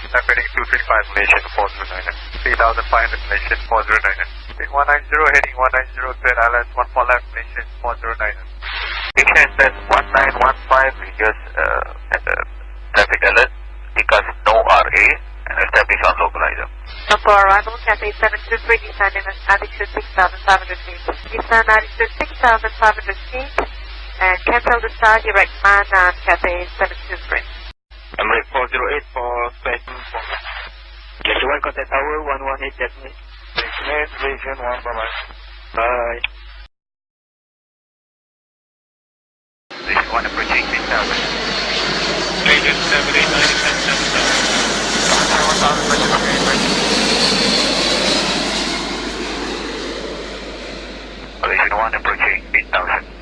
heading 235 Malaysian 409. 3500 Malaysian 409. Heading 190 heading 190 clear ILS 14 left Malaysian 409. Ignition set 1915, we just traffic alert because no RA and establish on localizer. For arrival, Cathay 723 descending at altitude 6,500 feet. Descend altitude 6,500 feet and cancel the start direct man on Cathay 723. Emirates 408 for station 4. Yes, 1 contact tower 118 definitely. Region 1, bye-bye. Bye. Region 1 approaching 3000. Region 7890 1070. Region 1 approaching 8000.